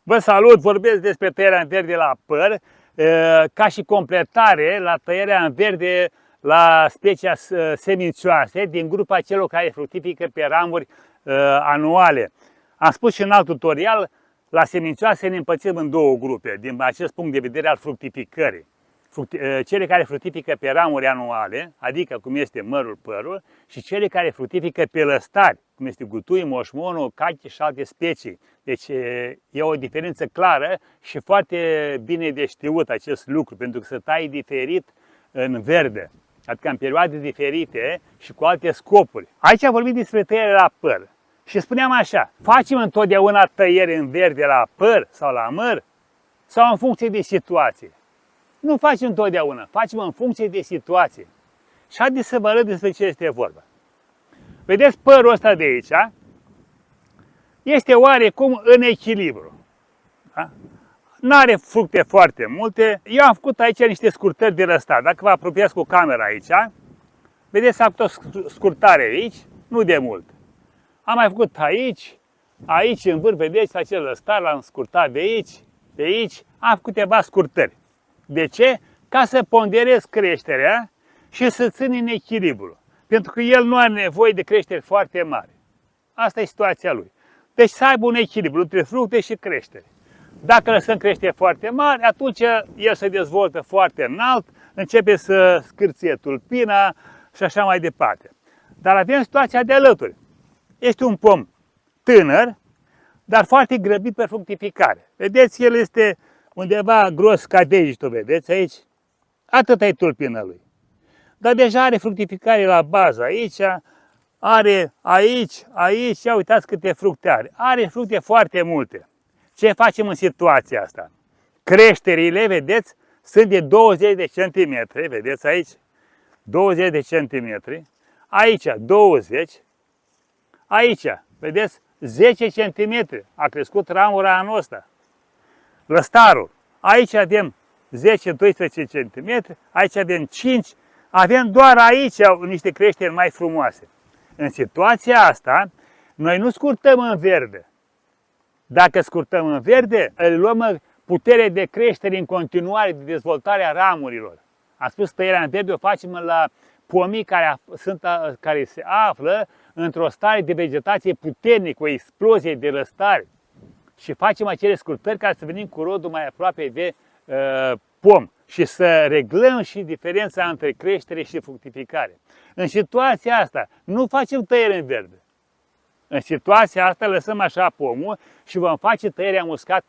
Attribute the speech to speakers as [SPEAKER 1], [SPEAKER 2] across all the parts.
[SPEAKER 1] Vă salut, vorbesc despre tăierea în verde la păr, ca și completare la tăierea în verde la specia semințioase din grupa celor care fructifică pe ramuri anuale. Am spus și în alt tutorial, la semințioase ne împărțim în două grupe, din acest punct de vedere al fructificării. Cele care fructifică pe ramuri anuale, adică cum este mărul, părul, și cele care fructifică pe lăstari, cum este gutui, moșmonul, cachi și alte specii. Deci e o diferență clară și foarte bine de știut acest lucru, pentru că se taie diferit în verde, adică în perioade diferite și cu alte scopuri. Aici vorbim despre tăiere la păr. Și spuneam așa, facem întotdeauna tăiere în verde la păr sau la măr sau în funcție de situație? Nu facem întotdeauna, facem în funcție de situație. Și haideți să vă arăt despre ce este vorba. Vedeți părul ăsta de aici? Este oarecum în echilibru. Da? N-are fructe foarte multe. Eu am făcut aici niște scurtări de lăstar. Dacă vă apropiați cu camera aici, vedeți, am făcut o scurtare aici, nu de mult. Am mai făcut aici în vârf, vedeți acel lăstar, l-am scurtat de aici, am făcut câteva scurtări. De ce? Ca să ponderez creșterea și să țin în echilibru. Pentru că el nu are nevoie de creștere foarte mare. Asta e situația lui. Deci să aibă un echilibru între fructe și creștere. Dacă lăsăm creștere foarte mare, atunci el se dezvoltă foarte înalt, începe să scârție tulpina și așa mai departe. Dar avem situația de alături. Este un pom tânăr, dar foarte grăbit pe fructificare. Vedeți, el este undeva gros ca degetul, vedeți aici? Atât e tulpina lui. Dar deja are fructificare la bază aici, are aici, ia uitați câte fructe are. Are fructe foarte multe. Ce facem în situația asta? Creșterile, vedeți, sunt de 20 de centimetri, vedeți aici? 20 de centimetri. Aici 20. Aici, vedeți, 10 centimetri. A crescut ramura anul ăsta. Lăstarul. Aici avem 10-12 cm, aici avem 5, avem doar aici niște creșteri mai frumoase. În situația asta, noi nu scurtăm în verde. Dacă scurtăm în verde, îl luăm putere de creștere în continuare, de dezvoltare a ramurilor. Am spus, tăierea în verde o facem la pomii care se află într-o stare de vegetație puternică, o explozie de lăstari. Și facem acele scurtări ca să venim cu rodul mai aproape de pom și să reglăm și diferența între creștere și fructificare. În situația asta nu facem tăiere în verde. În situația asta lăsăm așa pomul și vom face tăierea muscat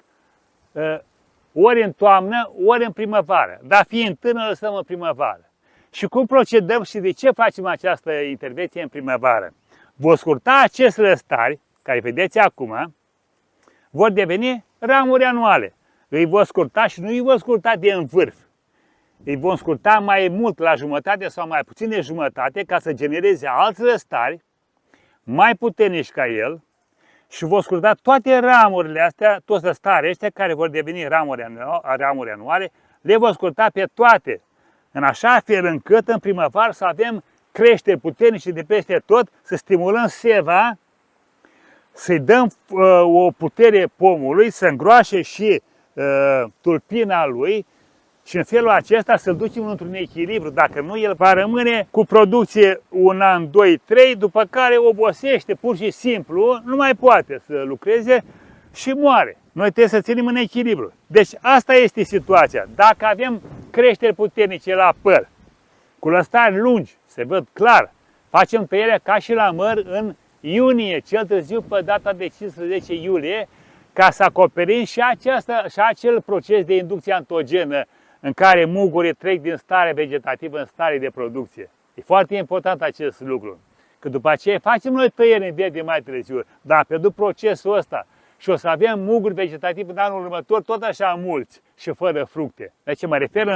[SPEAKER 1] ori în toamnă, ori în primăvară. Dar fiind tânăr, lăsăm în primăvară. Și cum procedăm și de ce facem această intervenție în primăvară? Vom scurta acest lăstari, care vedeți acum, vor deveni ramuri anuale. Îi vom scurta și nu îi vom scurta de în vârf. Îi vom scurta mai mult la jumătate sau mai puțin de jumătate ca să genereze alți lăstari mai puternici ca el și vom scurta toate ramurile astea, toți lăstarii ăștia care vor deveni ramuri anuale, le vom scurta pe toate, în așa fel încât în primăvară să avem creșteri puternice de peste tot, să stimulăm seva, să-i dăm o putere pomului, să îngroașe și tulpina lui și în felul acesta să-l ducem într-un echilibru. Dacă nu, el va rămâne cu producție un an, 2, 3, după care obosește pur și simplu, nu mai poate să lucreze și moare. Noi trebuie să ținem în echilibru. Deci asta este situația. Dacă avem creșteri puternice la păr, cu lăstari lungi, se văd clar, facem tăierea ca și la măr în iunie, cel târziu pe data de 15 iulie, ca să acoperim și acel proces de inducție antogenă în care mugurii trec din stare vegetativă în stare de producție. E foarte important acest lucru, că după aceea facem noi tăiere în verde mai târziu, dar pe după procesul ăsta și o să avem muguri vegetative în anul următor tot așa mulți și fără fructe. Deci mă refer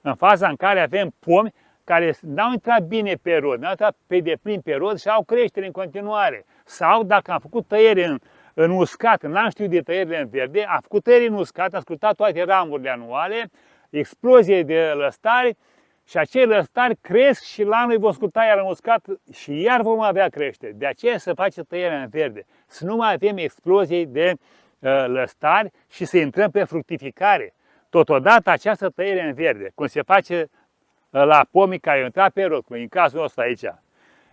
[SPEAKER 1] în faza în care avem pomi care n-au intrat bine pe rod, n-au intrat pe deplin pe rod și au creștere în continuare. Sau dacă am făcut tăiere în uscat, n-am știut de tăierile în verde, am făcut tăiere în uscat, am scrutat toate ramurile anuale, explozie de lăstari și acei lăstari cresc și la anul vom scruta iar în uscat și iar vom avea creștere. De aceea să face tăierea în verde, să nu mai avem explozii de lăstari și să intrăm pe fructificare. Totodată această tăiere în verde, cum se face la pomii care au intrat pe rod, cum în cazul ăsta aici,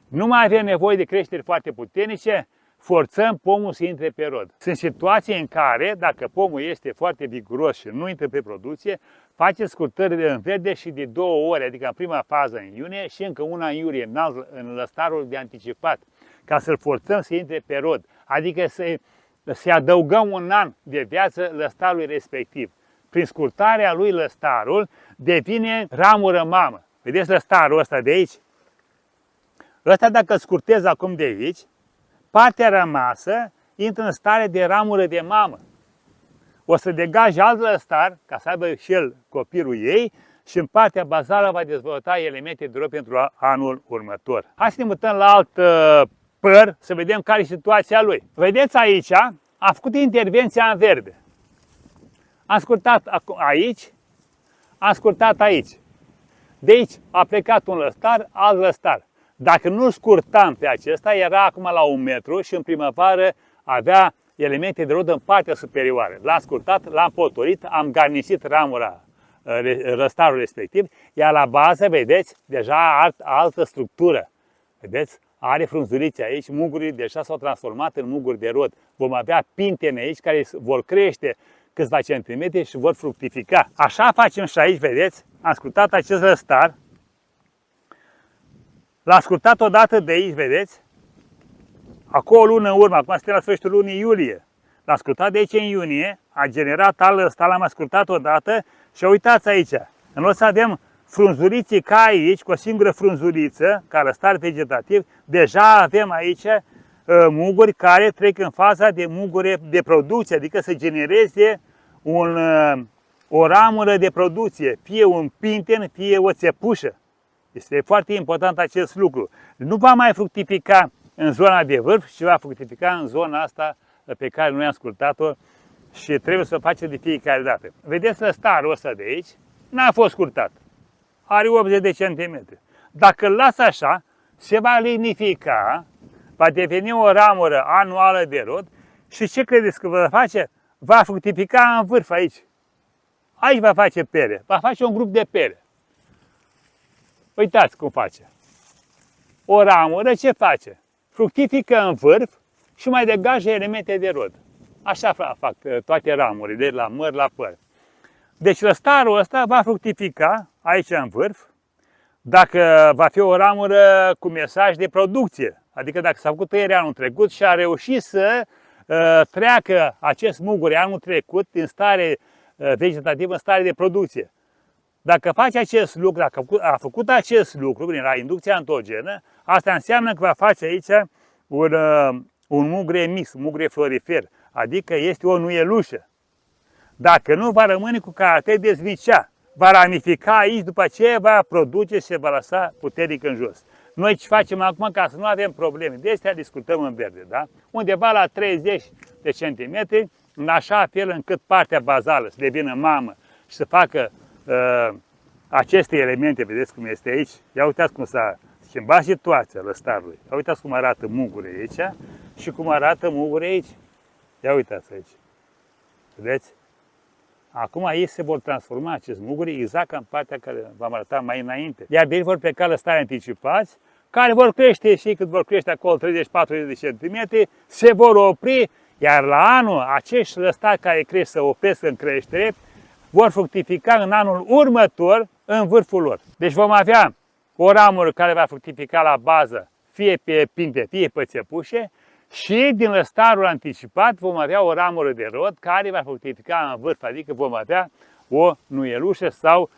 [SPEAKER 1] nu mai avem nevoie de creșteri foarte puternice, forțăm pomul să intre pe rod. Sunt situații în care, dacă pomul este foarte viguros și nu intră pe producție, face scurtări în verde și de 2 ori, adică în prima fază în iunie și încă una în iulie, în lăstarul de anticipat, ca să-l forțăm să intre pe rod, adică să adăugăm un an de viață lăstarului respectiv. Prin scurtarea lui lăstarul devine ramură mamă. Vedeți lăstarul ăsta de aici? Ăsta dacă îl scurtez acum de aici, partea rămasă intră în stare de ramură de mamă. O să degaje alt lăstar, ca să aibă și el copilul ei, și în partea bazală va dezvolta elemente de rod pentru anul următor. Hai să ne mutăm la alt păr, să vedem care e situația lui. Vedeți aici, a făcut intervenția în verde. Am scurtat aici, am scurtat aici. De aici a plecat un lăstar, alt lăstar. Dacă nu scurtam pe acesta, era acum la 1 metru și în primăvară avea elemente de rod în partea superioară. L-am scurtat, l-am potolit, am garnisit ramura, lăstarul respectiv, iar la bază, vedeți, deja altă structură. Vedeți? Are frunzulițe aici, mugurile deja s-au transformat în muguri de rod. Vom avea pintene aici care vor crește câțiva centimetri și vor fructifica. Așa facem și aici, vedeți? Am scurtat acest lăstar. L-am scurtat odată de aici, vedeți? Acum o lună în urmă, acum suntem la sfârșitul lunii iulie. L-am scurtat de aici în iunie, a generat alt lăstar, l-am scurtat odată și uitați aici. În loc să avem frunzuliții ca aici, cu o singură frunzuliță, ca lăstar vegetativ, deja avem aici muguri care trec în faza de muguri de producție, adică să genereze o ramură de producție, fie un pinten, fie o țepușă. Este foarte important acest lucru. Nu va mai fructifica în zona de vârf, ci va fructifica în zona asta pe care noi am scurtat-o și trebuie să o facem de fiecare dată. Vedeți lăstarul ăsta de aici? N-a fost scurtat. Are 80 de centimetri. Dacă îl las așa, se va lignifica, va deveni o ramură anuală de rod și ce credeți că va face? Va fructifica în vârf aici. Aici va face pere, va face un grup de pere. Uitați cum face. O ramură ce face? Fructifică în vârf și mai degajă elemente de rod. Așa fac toate ramurile, de la măr la păr. Deci lăstarul ăsta va fructifica aici în vârf, dacă va fi o ramură cu mesaj de producție. Adică dacă s-a făcut tăierea anul trecut și a reușit să treacă acest mugure anul trecut din stare vegetativă în stare de producție. Dacă face acest lucru, dacă a făcut acest lucru prin inducția antogenă, asta înseamnă că va face aici un mugre mix, un mugre florifer, adică este o nuielușă. Dacă nu, va rămâne cu caracter de zvicea, va ramifica aici, după aceea va produce și se va lăsa puternic în jos. Noi ce facem acum ca să nu avem probleme? De astea discutăm în verde, da? Undeva la 30 de centimetri, în așa fel încât partea bazală să devină mamă și să facă aceste elemente, vedeți cum este aici? Ia uitați cum s-a schimbat situația lăstarului. Ia uitați cum arată mugure aici și cum arată mugure aici. Ia uitați aici. Vedeți? Acum aici se vor transforma acest muguri exact ca în partea care v-am arătat mai înainte. Iar de aici vor pleca lăstari anticipați, care vor crește și cât vor crește acolo 30-40 de centimetri, se vor opri, iar la anul acești lăstari care cresc să opresc în creștere, vor fructifica în anul următor în vârful lor. Deci vom avea o ramură care va fructifica la bază, fie pe pinte, fie pe țepușe, și din lăstarul anticipat vom avea o ramură de rod care va fructifica în vârf, adică vom avea o nuielușă sau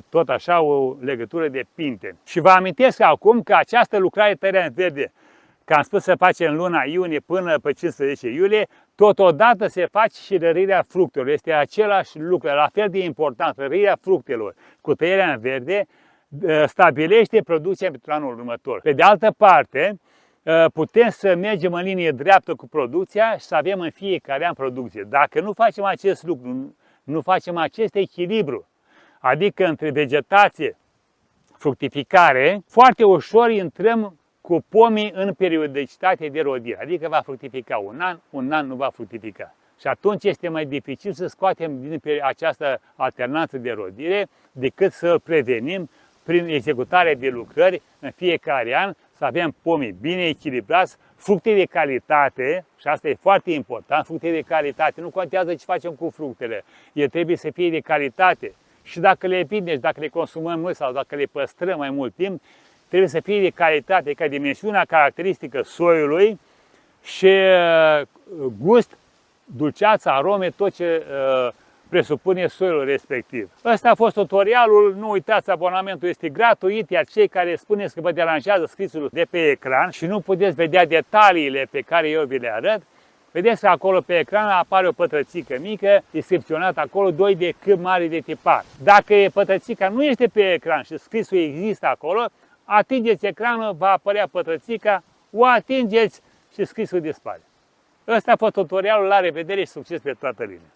[SPEAKER 1] tot așa o legătură de pinte. Și vă amintesc acum că această lucrare tăierea în verde, că am spus să facem în luna iunie până pe 15 iulie, totodată se face și rărirea fructelor. Este același lucru, la fel de important, rărirea fructelor cu tăierea în verde stabilește producția pentru anul următor. Pe de altă parte, putem să mergem în linie dreaptă cu producția și să avem în fiecare an producție. Dacă nu facem acest lucru, nu facem acest echilibru, adică între vegetație, fructificare, foarte ușor intrăm cu pomii în periodicitate de rodire, adică va fructifica un an nu va fructifica. Și atunci este mai dificil să scoatem din această alternanță de rodire decât să prevenim prin executarea de lucrări în fiecare an, să avem pomii bine echilibrați, fructe de calitate, și asta e foarte important, fructe de calitate. Nu contează ce facem cu fructele, ele trebuie să fie de calitate. Și dacă le vindem, dacă le consumăm noi sau dacă le păstrăm mai mult timp, trebuie să fie de calitate, ca dimensiunea caracteristică soiului și gust, dulceață, arome, tot ce presupune soiul respectiv. Ăsta a fost tutorialul, nu uitați, abonamentul este gratuit, iar cei care spuneți că vă deranjează scrisul de pe ecran și nu puteți vedea detaliile pe care eu vi le arăt, vedeți că acolo pe ecran apare o pătrățică mică, descripționată acolo 2 de câmp mari de tipar. Dacă pătrățica nu este pe ecran și scrisul există acolo, atingeți ecranul, va apărea pătrățica, o atingeți și scrisul dispare. Ăsta a fost tutorialul, la revedere și succes pe toată linia!